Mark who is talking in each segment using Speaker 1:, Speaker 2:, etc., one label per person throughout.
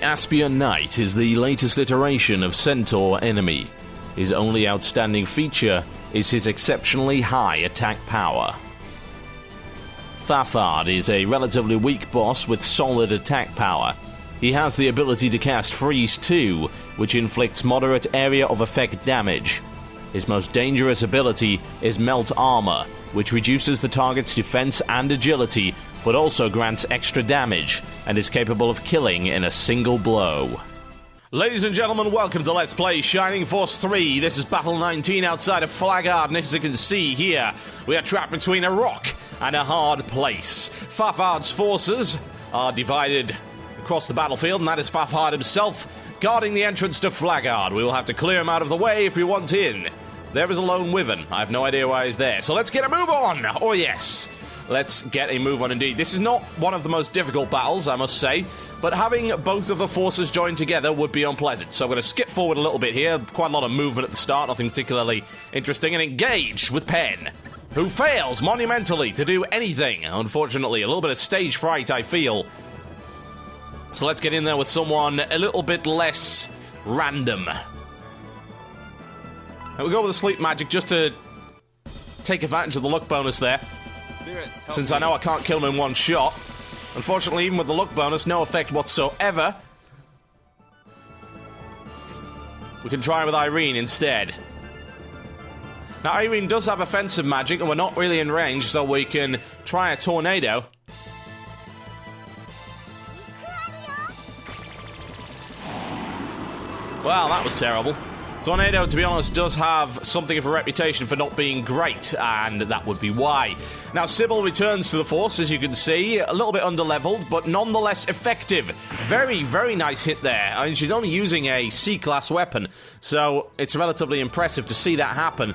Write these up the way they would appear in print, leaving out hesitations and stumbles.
Speaker 1: Aspian Knight is the latest iteration of Centaur enemy. His only outstanding feature is his exceptionally high attack power. Flagard is a relatively weak boss with solid attack power. He has the ability to cast Freeze 2, which inflicts moderate area of effect damage. His most dangerous ability is Melt Armor, which reduces the target's defense and agility, but also grants extra damage, and is capable of killing in a single blow. Ladies and gentlemen, welcome to Let's Play Shining Force 3. This is Battle 19 outside of Flagard, and as you can see here, we are trapped between a rock and a hard place. Flagard's forces are divided across the battlefield, and that is Flagard himself guarding the entrance to Flagard. We will have to clear him out of the way if we want in. There is a lone wyvern. I have no idea why he's there. So let's get a move on! Oh yes! Let's get a move on indeed. This is not one of the most difficult battles, I must say, but having both of the forces joined together would be unpleasant. So I'm going to skip forward a little bit here. Quite a lot of movement at the start, nothing particularly interesting, and engage with Pen, who fails monumentally to do anything, unfortunately. A little bit of stage fright, I feel. So let's get in there with someone a little bit less random. And we'll go with the sleep magic just to take advantage of the luck bonus there. Since I know I can't kill him in one shot. Unfortunately, even with the luck bonus, no effect whatsoever. We can try with Irene instead. Now, Irene does have offensive magic, and we're not really in range, so we can try a tornado. Well, that was terrible. Tornado, to be honest, does have something of a reputation for not being great, and that would be why. Now, Sybil returns to the force, as you can see, a little bit underleveled, but nonetheless effective. Very, very nice hit there. I mean, she's only using a C-class weapon, so it's relatively impressive to see that happen.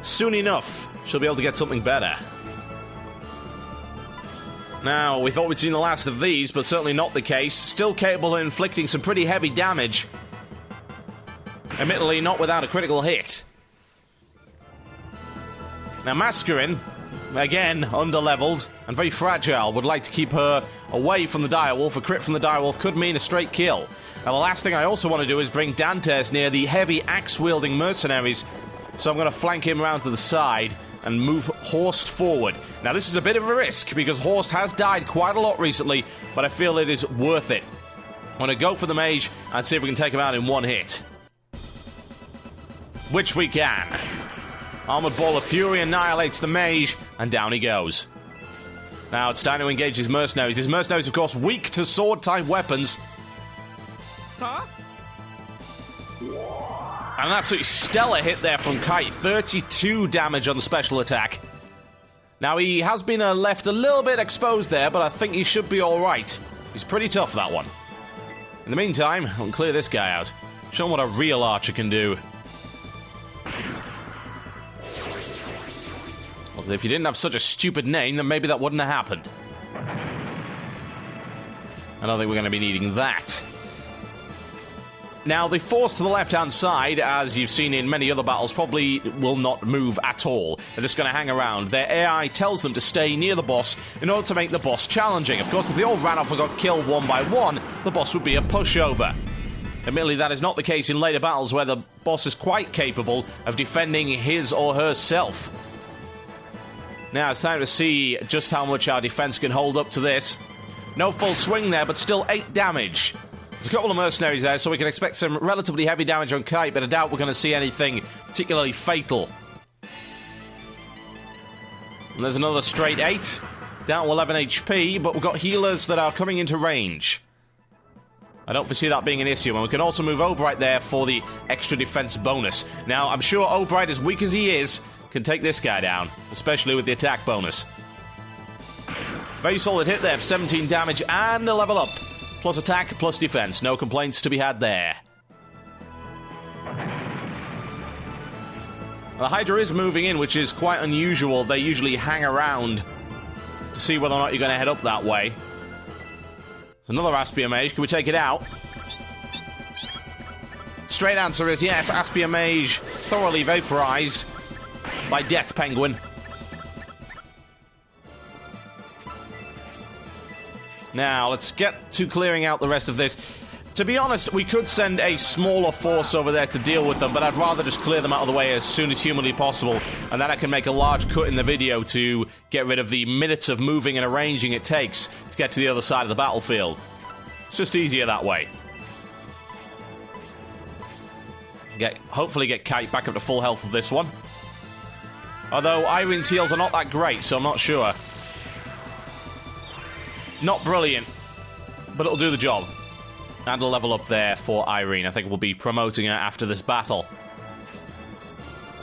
Speaker 1: Soon enough, she'll be able to get something better. Now, we thought we'd seen the last of these, but certainly not the case. Still capable of inflicting some pretty heavy damage. Admittedly, not without a critical hit. Now, Mascarin, again, underleveled and very fragile, would like to keep her away from the direwolf. A crit from the direwolf could mean a straight kill. Now, the last thing I also want to do is bring Dantes near the heavy axe-wielding mercenaries, so I'm going to flank him around to the side and move Horst forward. Now, this is a bit of a risk, because Horst has died quite a lot recently, but I feel it is worth it. I want to go for the mage and see if we can take him out in one hit. Which we can. Armored Ball of Fury annihilates the mage, and down he goes. Now it's time to engage his mercenaries. His mercenaries, of course, weak to sword-type weapons. And an absolutely stellar hit there from Kite. 32 damage on the special attack. Now he has been left a little bit exposed there, but I think he should be alright. He's pretty tough, that one. In the meantime, I'll clear this guy out. Show him what a real archer can do. Well, if you didn't have such a stupid name, then maybe that wouldn't have happened. I don't think we're going to be needing that. Now, the force to the left-hand side, as you've seen in many other battles, probably will not move at all. They're just going to hang around. Their AI tells them to stay near the boss in order to make the boss challenging. Of course, if they all ran off and got killed one by one, the boss would be a pushover. Admittedly, that is not the case in later battles, where the boss is quite capable of defending his or herself. Now, it's time to see just how much our defense can hold up to this. No full swing there, but still 8 damage. There's a couple of mercenaries there, so we can expect some relatively heavy damage on Kite, but I doubt we're going to see anything particularly fatal. And there's another straight 8, down to 11 HP, but we've got healers that are coming into range. I don't foresee that being an issue, and we can also move Obright there for the extra defense bonus. Now, I'm sure Obright, as weak as he is, can take this guy down, especially with the attack bonus. Very solid hit there, 17 damage and a level up. Plus attack, plus defense. No complaints to be had there. The Hydra is moving in, which is quite unusual. They usually hang around to see whether or not you're going to head up that way. There's another Aspia Mage. Can we take it out? Straight answer is yes. Aspia Mage thoroughly vaporized by Death Penguin. Now, let's get to clearing out the rest of this. To be honest, we could send a smaller force over there to deal with them, but I'd rather just clear them out of the way as soon as humanly possible, and then I can make a large cut in the video to get rid of the minutes of moving and arranging it takes to get to the other side of the battlefield. It's just easier that way. Hopefully get Kite back up to full health with this one. Although Irene's heals are not that great, so I'm not sure. Not brilliant, but it'll do the job. And a level up there for Irene. I think we'll be promoting her after this battle.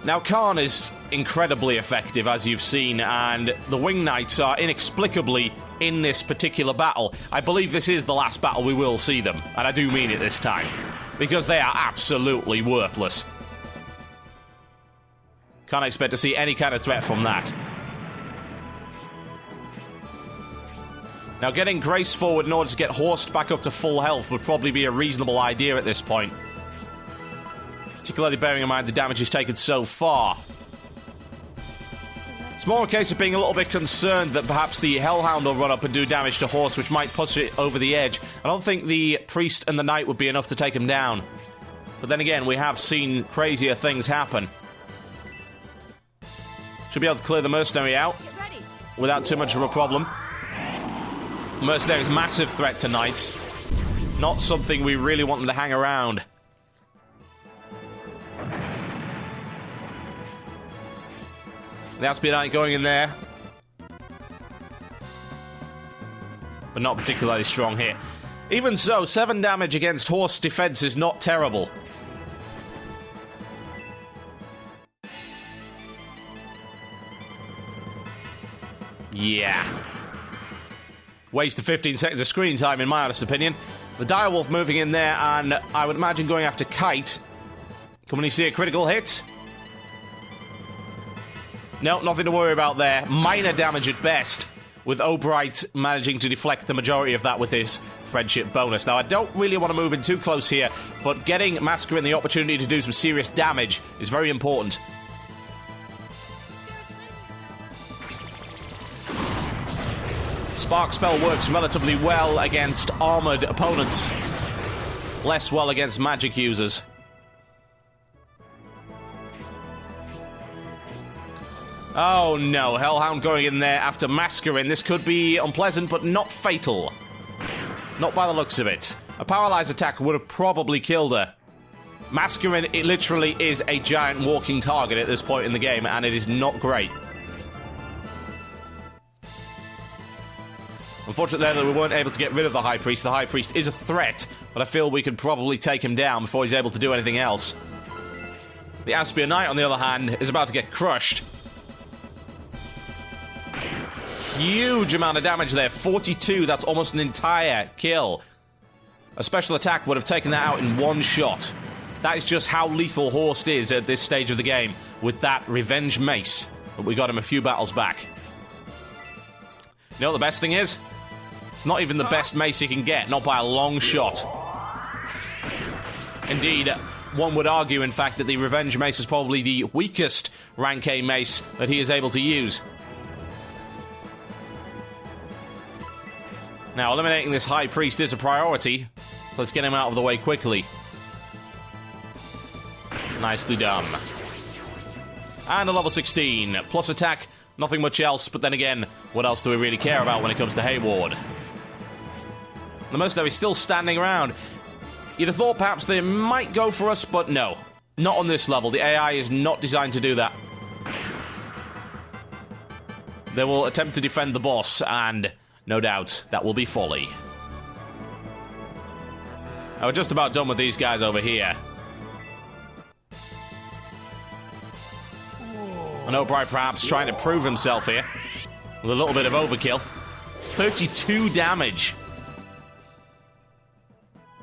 Speaker 1: Now, Khan is incredibly effective, as you've seen, and the Wing Knights are inexplicably in this particular battle. I believe this is the last battle we will see them, and I do mean it this time, because they are absolutely worthless. Can't expect to see any kind of threat from that. Now, getting Grace forward in order to get Horst back up to full health would probably be a reasonable idea at this point. Particularly bearing in mind the damage he's taken so far. It's more a case of being a little bit concerned that perhaps the Hellhound will run up and do damage to Horst, which might push it over the edge. I don't think the Priest and the Knight would be enough to take him down. But then again, we have seen crazier things happen. Should be able to clear the Mercenary out without too much of a problem. Mercenary is a massive threat to Knights. Not something we really want them to hang around. The Aspie Knight going in there. But not particularly strong here. Even so, 7 damage against Horse defense is not terrible. Yeah. Wasted 15 seconds of screen time, in my honest opinion. The Direwolf moving in there, and I would imagine going after Kite. Can we see a critical hit? No, nothing to worry about there. Minor damage at best, with O'Bright managing to deflect the majority of that with his friendship bonus. Now, I don't really want to move in too close here, but getting Masquerin the opportunity to do some serious damage is very important. Spark Spell works relatively well against armoured opponents. Less well against magic users. Oh no, Hellhound going in there after Masquerin. This could be unpleasant, but not fatal. Not by the looks of it. A paralyzed attack would have probably killed her. Masquerin, it literally is a giant walking target at this point in the game, and it is not great. Unfortunately, that we weren't able to get rid of the High Priest. The High Priest is a threat, but I feel we could probably take him down before he's able to do anything else. The Aspia Knight, on the other hand, is about to get crushed. Huge amount of damage there. 42, that's almost an entire kill. A special attack would have taken that out in one shot. That is just how lethal Horst is at this stage of the game, with that Revenge Mace. But we got him a few battles back. You know what the best thing is? It's not even the best mace he can get, not by a long shot. Indeed, one would argue, in fact, that the Revenge Mace is probably the weakest rank A mace that he is able to use. Now, eliminating this High Priest is a priority, so let's get him out of the way quickly. Nicely done. And a level 16, plus attack, nothing much else, but then again, what else do we really care about when it comes to Hayward? The Mercenary is still standing around. You'd have thought perhaps they might go for us, but no. Not on this level. The AI is not designed to do that. They will attempt to defend the boss, and no doubt that will be folly. We're just about done with these guys over here. And O'Brien perhaps trying to prove himself here with a little bit of overkill. 32 damage.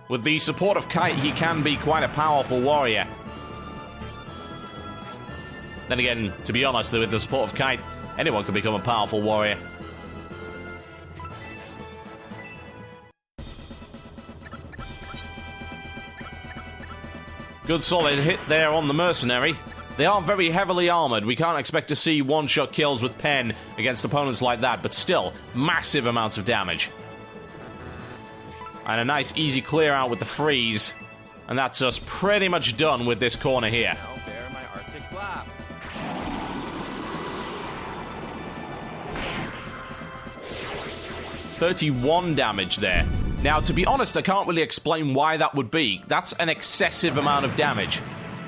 Speaker 1: With the support of Kite, he can be quite a powerful warrior. Then again, to be honest, with the support of Kite, anyone can become a powerful warrior. Good solid hit there on the Mercenary. They are very heavily armoured. We can't expect to see one-shot kills with Pen against opponents like that, but still, massive amounts of damage. And a nice easy clear out with the freeze. And that's us pretty much done with this corner here.
Speaker 2: Now bear my Arctic blast.
Speaker 1: 31 damage there. Now, to be honest, I can't really explain why that would be. That's an excessive amount of damage.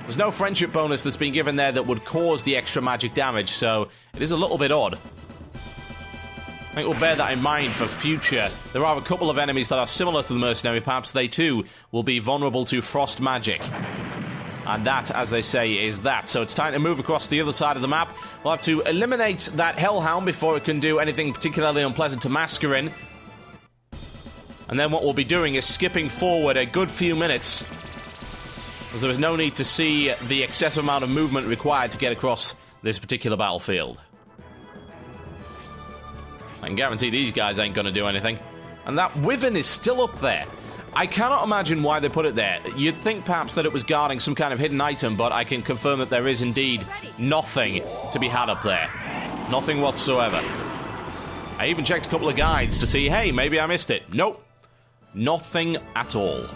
Speaker 1: There's no friendship bonus that's been given there that would cause the extra magic damage, so it is a little bit odd. I think we'll bear that in mind for future. There are a couple of enemies that are similar to the mercenary. Perhaps they too will be vulnerable to frost magic. And that, as they say, is that. So it's time to move across the other side of the map. We'll have to eliminate that Hellhound before it can do anything particularly unpleasant to Mascarin. And then what we'll be doing is skipping forward a good few minutes, because there is no need to see the excessive amount of movement required to get across this particular battlefield. I can guarantee these guys ain't going to do anything. And that Wyvern is still up there. I cannot imagine why they put it there. You'd think perhaps that it was guarding some kind of hidden item, but I can confirm that there is indeed nothing to be had up there. Nothing whatsoever. I even checked a couple of guides to see, hey, maybe I missed it. Nope. Nothing at all.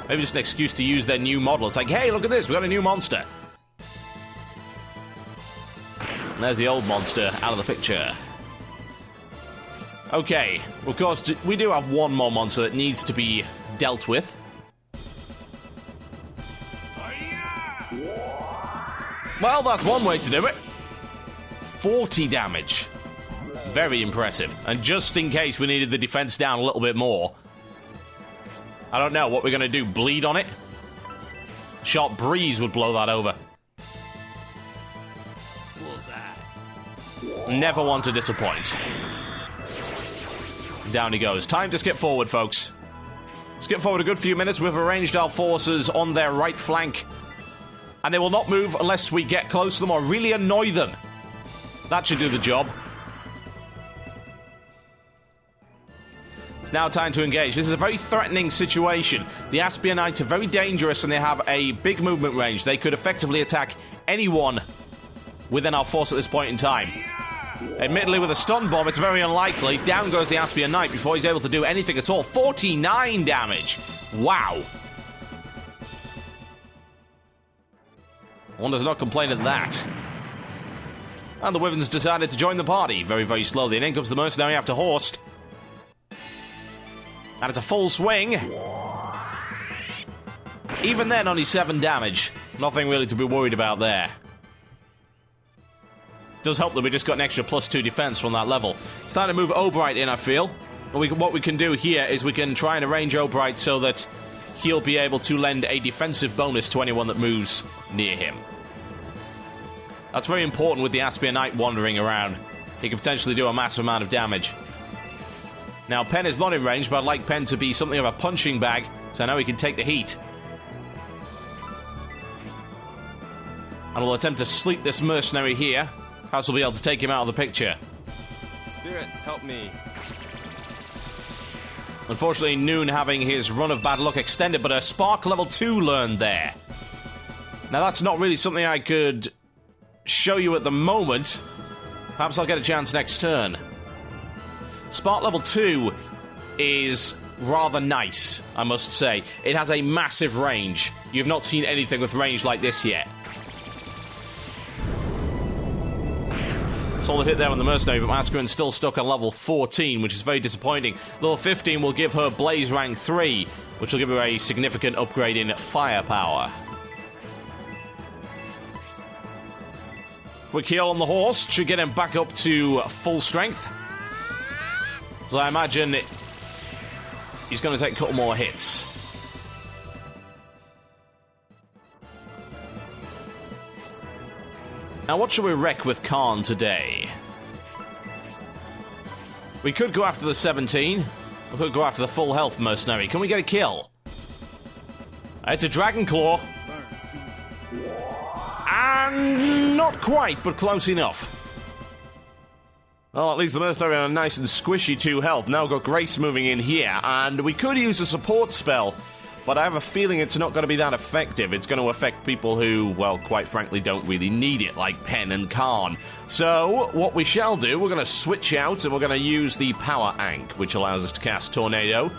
Speaker 1: Maybe just an excuse to use their new model. It's like, hey, look at this, we got a new monster. And there's the old monster out of the picture. Okay, of course, we do have one more monster that needs to be dealt with. Well, that's one way to do it. 40 damage. Very impressive. And just in case we needed the defense down a little bit more, I don't know what we're going to do. Bleed on it? Sharp breeze would blow that over. Never want to disappoint. Down he goes. Time to skip forward, folks. Skip forward a good few minutes. We've arranged our forces on their right flank, and they will not move unless we get close to them or really annoy them. That should do the job. It's now time to engage. This is a very threatening situation. The Aspianites are very dangerous, and they have a big movement range. They could effectively attack anyone within our force at this point in time. Admittedly, with a stun bomb, it's very unlikely. Down goes the Aspian Knight before he's able to do anything at all. 49 damage. Wow. One does not complain at that. And the Wyverns decided to join the party very, very slowly. And in comes the mercenary after Horst. And it's a full swing. Even then, only 7 damage. Nothing really to be worried about there. Does help that we just got an extra +2 defense from that level. It's time to move Obright in, I feel. What we can do here is we can try and arrange Obright so that he'll be able to lend a defensive bonus to anyone that moves near him. That's very important with the Aspian Knight wandering around. He can potentially do a massive amount of damage. Now, Pen is not in range, but I'd like Pen to be something of a punching bag, so I know he can take the heat. And we'll attempt to sleep this mercenary here. Perhaps we'll be able to take him out of the picture.
Speaker 2: Spirits, help me.
Speaker 1: Unfortunately, Noon having his run of bad luck extended, but a Spark level 2 learned there. Now, that's not really something I could show you at the moment. Perhaps I'll get a chance next turn. Spark level 2 is rather nice, I must say. It has a massive range. You've not seen anything with range like this yet. Solid hit there on the mercenary, but Mascarin's still stuck on level 14, which is very disappointing. Level 15 will give her Blaze rank 3, which will give her a significant upgrade in firepower. Quick heal on the horse should get him back up to full strength. So I imagine he's going to take a couple more hits. Now, what should we wreck with Khan today? We could go after the 17. We could go after the full health mercenary. Can we get a kill? It's a Dragon Claw. And not quite, but close enough. Well, at least the mercenary on a nice and squishy 2 health. Now we've got Grace moving in here, and we could use a support spell, but I have a feeling it's not going to be that effective. It's going to affect people who, well, quite frankly, don't really need it, like Pen and Khan. So, what we shall do, we're going to switch out, and we're going to use the Power Ankh, which allows us to cast Tornado.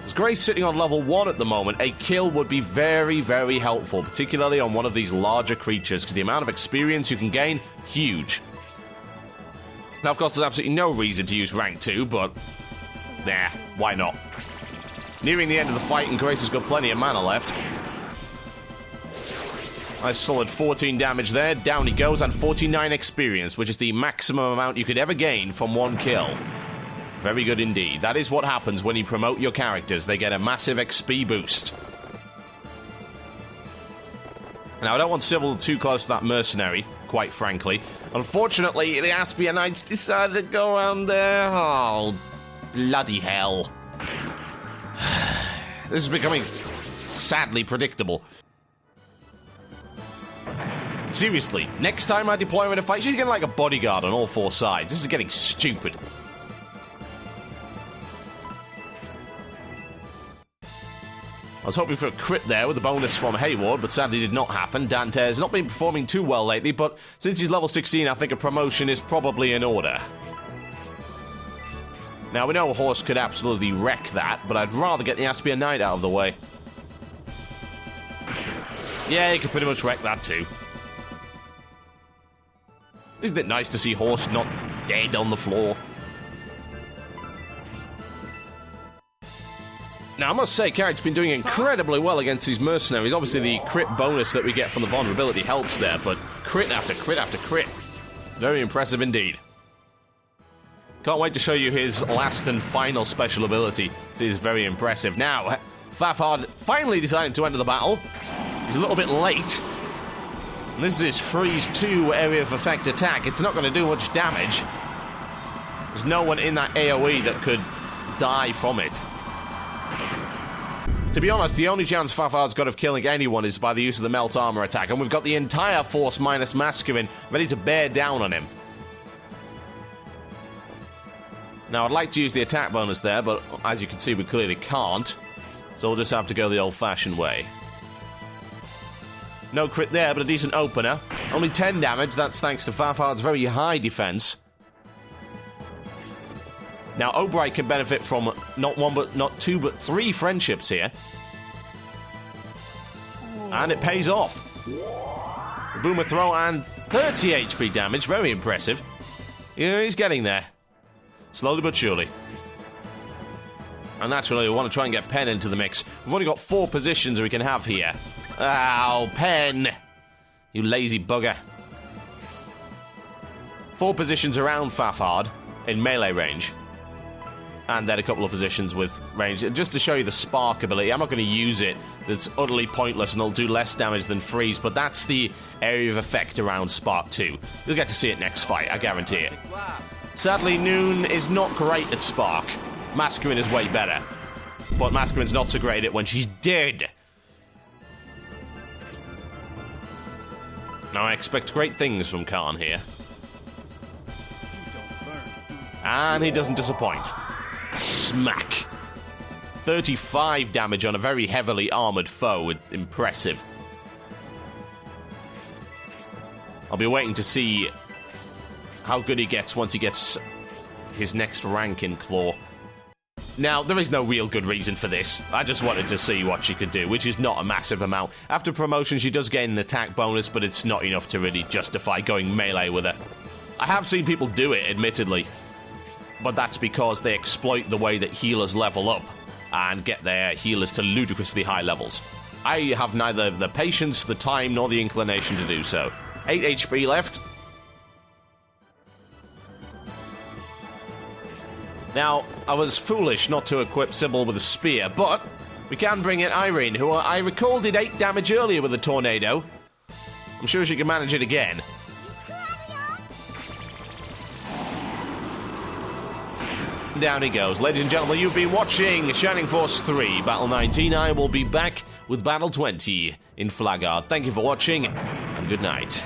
Speaker 1: As Grace sitting on level 1 at the moment, a kill would be very, very helpful, particularly on one of these larger creatures, because the amount of experience you can gain, huge. Now, of course, there's absolutely no reason to use rank 2, but nah, why not? Nearing the end of the fight, and Grace has got plenty of mana left. Nice solid 14 damage there, down he goes, and 49 experience, which is the maximum amount you could ever gain from one kill. Very good indeed. That is what happens when you promote your characters. They get a massive XP boost. Now, I don't want Sybil too close to that mercenary, quite frankly. Unfortunately, the Aspia Knights decided to go around there. Oh, bloody hell. This is becoming sadly predictable. Seriously, next time I deploy her in a fight, she's getting like a bodyguard on all 4 sides. This is getting stupid. I was hoping for a crit there with a bonus from Hayward, but sadly did not happen. Dante has not been performing too well lately, but since he's level 16, I think a promotion is probably in order. Now, we know a horse could absolutely wreck that, but I'd rather get the Aspia Knight out of the way. Yeah, he could pretty much wreck that too. Isn't it nice to see horse not dead on the floor? Now, I must say, character's been doing incredibly well against these mercenaries. Obviously, the crit bonus that we get from the vulnerability helps there, but crit after crit after crit. Very impressive indeed. Can't wait to show you his last and final special ability. This is very impressive. Now, Flagard finally decided to enter the battle. He's a little bit late. And this is his Freeze 2 area of effect attack. It's not going to do much damage. There's no one in that AoE that could die from it. To be honest, the only chance Flagard's got of killing anyone is by the use of the Melt Armor attack, and we've got the entire force minus Masculine ready to bear down on him. Now, I'd like to use the attack bonus there, but as you can see, we clearly can't. So we'll just have to go the old-fashioned way. No crit there, but a decent opener. Only 10 damage, that's thanks to Flagard's very high defense. Now, Obright can benefit from not 1, but not 2, but 3 friendships here. And it pays off. Boomer throw and 30 HP damage, very impressive. Yeah, he's getting there. Slowly but surely. And naturally, we want to try and get Pen into the mix. We've only got 4 positions we can have here. Ow, Pen! You lazy bugger. 4 positions around Flagard in melee range. And then a couple of positions with range. Just to show you the spark ability, I'm not going to use it. It's utterly pointless and it'll do less damage than freeze, but that's the area of effect around spark 2. You'll get to see it next fight, I guarantee it. Sadly, Noon is not great at spark. Masculine is way better. But Masculine's not so great at it when she's dead. Now I expect great things from Khan here. And he doesn't disappoint. Smack. 35 damage on a very heavily armored foe. Impressive. I'll be waiting to see how good he gets once he gets his next rank in Claw. Now, there is no real good reason for this. I just wanted to see what she could do, which is not a massive amount. After promotion, she does gain an attack bonus, but it's not enough to really justify going melee with her. I have seen people do it, admittedly. But that's because they exploit the way that healers level up and get their healers to ludicrously high levels. I have neither the patience, the time, nor the inclination to do so. 8 HP left. Now, I was foolish not to equip Sybil with a spear, but we can bring in Irene, who I recall did 8 damage earlier with a tornado. I'm sure she can manage it again. Down he goes. Ladies and gentlemen, you've been watching Shining Force 3, Battle 19. I will be back with Battle 20 in Flagard. Thank you for watching, and good night.